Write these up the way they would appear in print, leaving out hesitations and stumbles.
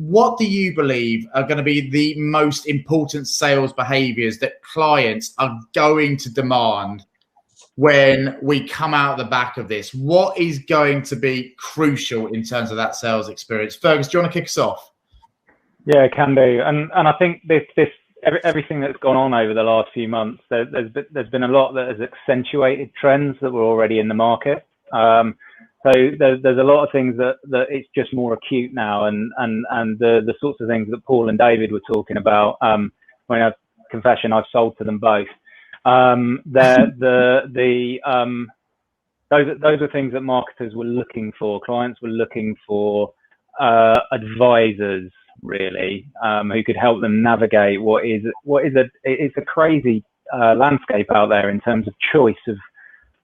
what do you believe are going to be the most important sales behaviors that clients are going to demand when we come out the back of this? What is going to be crucial in terms of that sales experience? Fergus, do you want to kick us off? Yeah, can do. And I think everything that's gone on over the last few months, there's been a lot that has accentuated trends that were already in the market. So there's a lot of things that it's just more acute now, and the sorts of things that Paul and David were talking about. When I've confession, I've sold to them both. Those are things that marketers were looking for. Clients were looking for advisors, really, who could help them navigate it's a crazy landscape out there in terms of choice of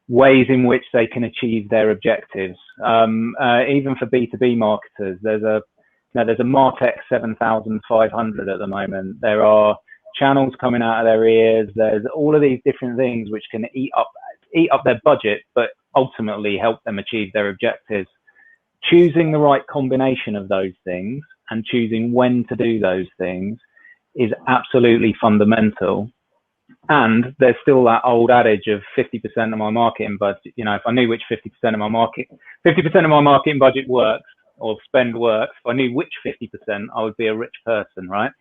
ways in which they can achieve their objectives. Even for B2B marketers, there's a Martech 7500 at the moment. There are channels coming out of their ears. There's all of these different things which can eat up their budget, but ultimately help them achieve their objectives. Choosing the right combination of those things and choosing when to do those things is absolutely fundamental. And there's still that old adage of 50% of my marketing budget. You know, if I knew which 50% of my marketing budget works or spend works, if I knew which 50%, I would be a rich person, right?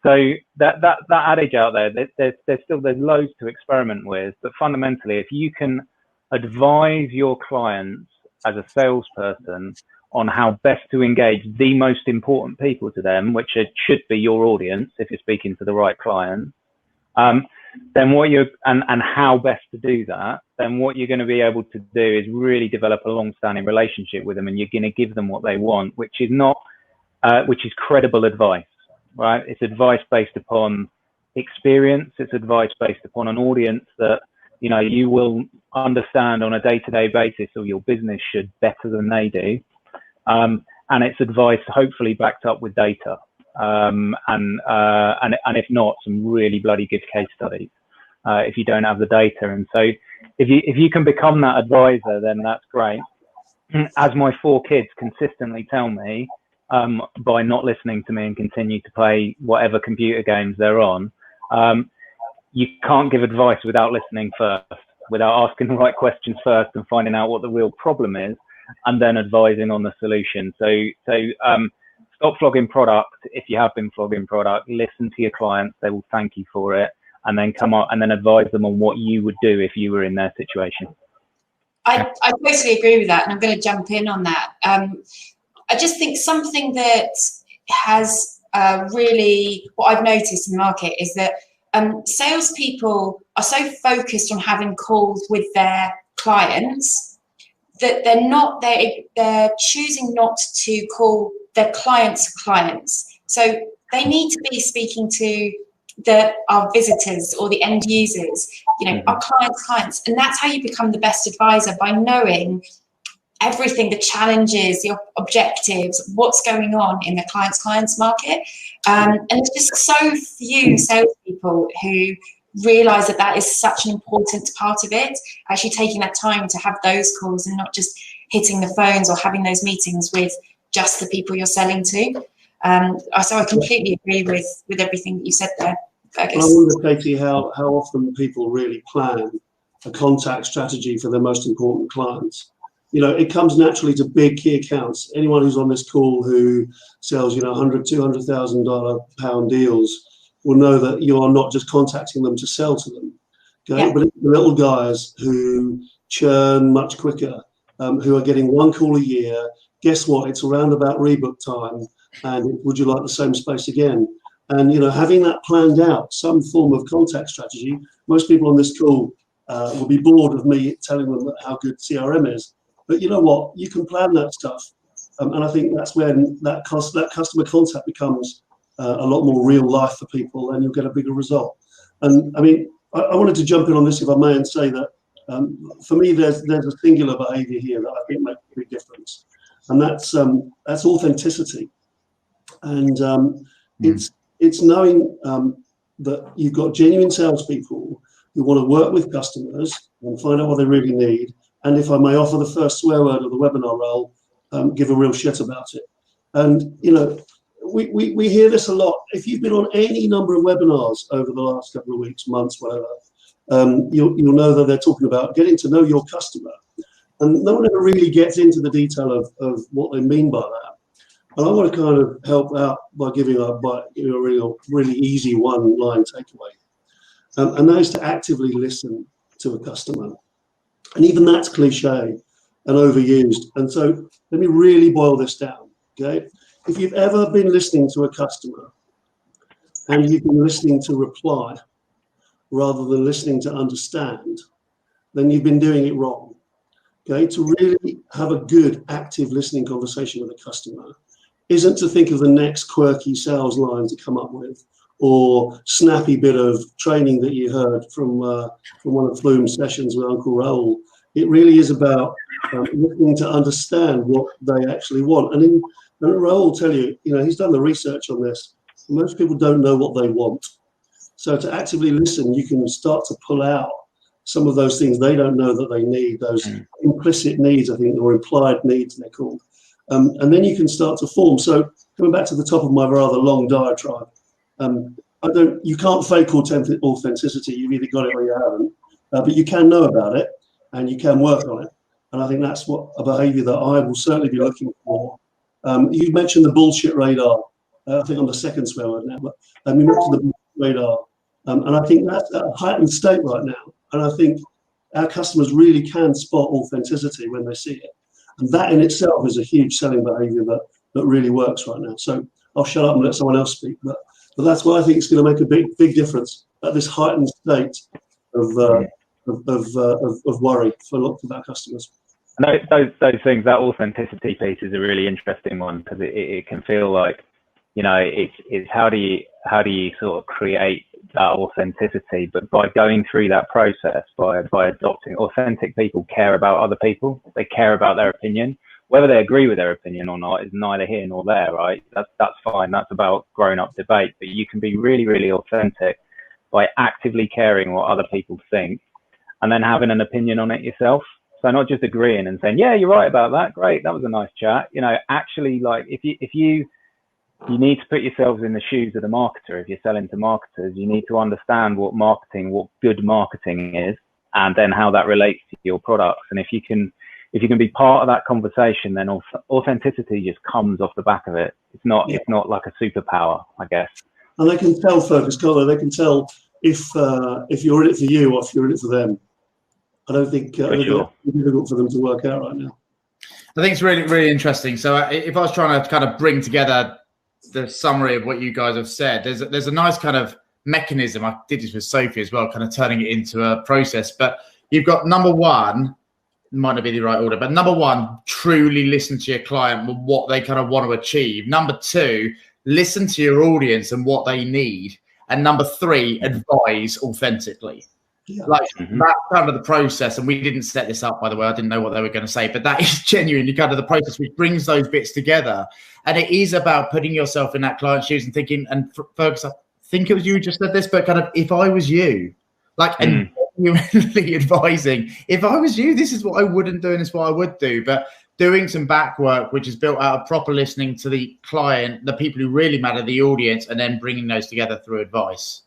So that adage out there, there's loads to experiment with. But fundamentally, if you can advise your clients as a salesperson on how best to engage the most important people to them, which should be your audience if you're speaking to the right client, then and how best to do that, then what you're going to be able to do is really develop a long-standing relationship with them, and you're going to give them what they want, which is credible advice, right? It's advice based upon experience. It's advice based upon an audience that, you know, you will understand on a day-to-day basis, or your business should, better than they do. And it's advice hopefully backed up with data. And if not, some really bloody good case studies, if you don't have the data. And so if you can become that advisor, then that's great. As my 4 kids consistently tell me, by not listening to me and continue to play whatever computer games they're on, you can't give advice without listening first, without asking the right questions first and finding out what the real problem is, and then advising on the solution. So stop flogging product. If you have been flogging product, listen to your clients. They will thank you for it, and then come up and then advise them on what you would do if you were in their situation. I totally agree with that, and I'm going to jump in on that. I just think something that has really, what I've noticed in the market is that salespeople are so focused on having calls with their clients that they're choosing not to call their clients' clients. So they need to be speaking to our visitors or the end users, you know, our clients, and that's how you become the best advisor, by knowing everything, the challenges, the objectives, what's going on in the client's market. And there's just so few salespeople who realize that is such an important part of it, actually taking that time to have those calls and not just hitting the phones or having those meetings with just the people you're selling to. So I completely agree with everything that you said there, Fergus. I wonder, Katie, how often people really plan a contact strategy for their most important clients. You know, it comes naturally to big key accounts. Anyone who's on this call who sells, you know, $100,000, $200,000 deals will know that you are not just contacting them to sell to them. Okay? Yeah. But it's the little guys who churn much quicker, who are getting 1 call a year. Guess what? It's around about rebook time, and would you like the same space again? And, you know, having that planned out, some form of contact strategy. Most people on this call will be bored of me telling them how good CRM is. But you know what? You can plan that stuff. And I think that's when that customer contact becomes a lot more real life for people, and you'll get a bigger result. And I mean, I wanted to jump in on this, if I may, and say that for me, there's a singular behaviour here that I think makes a big difference, and that's authenticity. And it's knowing that you've got genuine salespeople who want to work with customers and find out what they really need. And if I may offer the first swear word of the webinar role, give a real shit about it. And you know, we hear this a lot. If you've been on any number of webinars over the last couple of weeks, months, whatever, you'll know that they're talking about getting to know your customer. And no one ever really gets into the detail of what they mean by that. And I want to kind of help out by giving a really easy one-line takeaway. And that is to actively listen to a customer. And even that's cliche and overused. And so let me really boil this down, okay? If you've ever been listening to a customer and you've been listening to reply rather than listening to understand, then you've been doing it wrong, okay? To really have a good, active listening conversation with a customer isn't to think of the next quirky sales line to come up with or snappy bit of training that you heard from one of Flume's sessions with Uncle Raoul. It really is about listening to understand what they actually want. And Raoul will tell you, he's done the research on this. Most people don't know what they want. So to actively listen, you can start to pull out some of those things they don't know that they need, those implicit needs, I think, or implied needs they're called. And then you can start to form. So coming back to the top of my rather long diatribe, you can't fake authenticity. You've either got it or you haven't, but you can know about it and you can work on it. And I think that's what a behavior that I will certainly be looking for. You mentioned the bullshit radar. I think I'm the second swear word now, but you mentioned the bullshit radar. And I think that's a heightened state right now. And I think our customers really can spot authenticity when they see it. And that in itself is a huge selling behavior that really works right now. So I'll shut up and let someone else speak. But that's why I think it's going to make a big difference at this heightened state of worry for lots of our customers. And those things, that authenticity piece is a really interesting one because it can feel like, it's how do you sort of create that authenticity, but by going through that process, by adopting, authentic people care about other people. They care about their opinion. Whether they agree with their opinion or not is neither here nor there, right? That's fine. That's about grown-up debate. But you can be really, really authentic by actively caring what other people think and then having an opinion on it yourself. So not just agreeing and saying, yeah, you're right about that. Great. That was a nice chat. Actually, like if you need to put yourselves in the shoes of the marketer. If you're selling to marketers, you need to understand what good marketing is, and then how that relates to your products. And if you can be part of that conversation, then authenticity just comes off the back of it. It's not like a superpower, I guess. And they can tell, focus, can't they? They can tell if you're in it for you or if you're in it for them. I don't think it's difficult for them to work out right now. I think it's really, really interesting. So if I was trying to kind of bring together the summary of what you guys have said, there's a nice kind of mechanism. I did this with Sophie as well, kind of turning it into a process. But you've got number one, might not be the right order, but number one, truly listen to your client and what they kind of want to achieve. Number two, listen to your audience and what they need. And number three, advise authentically. Yeah. Like that's kind of the process. And we didn't set this up, by the way. I didn't know what they were going to say, but that is genuinely kind of the process which brings those bits together. And it is about putting yourself in that client's shoes and thinking, and folks, I think it was you who just said this, but kind of, if I was you, like, and genuinely advising, if I was you, this is what I wouldn't do and this is what I would do. But doing some back work, which is built out of proper listening to the client, the people who really matter, the audience, and then bringing those together through advice.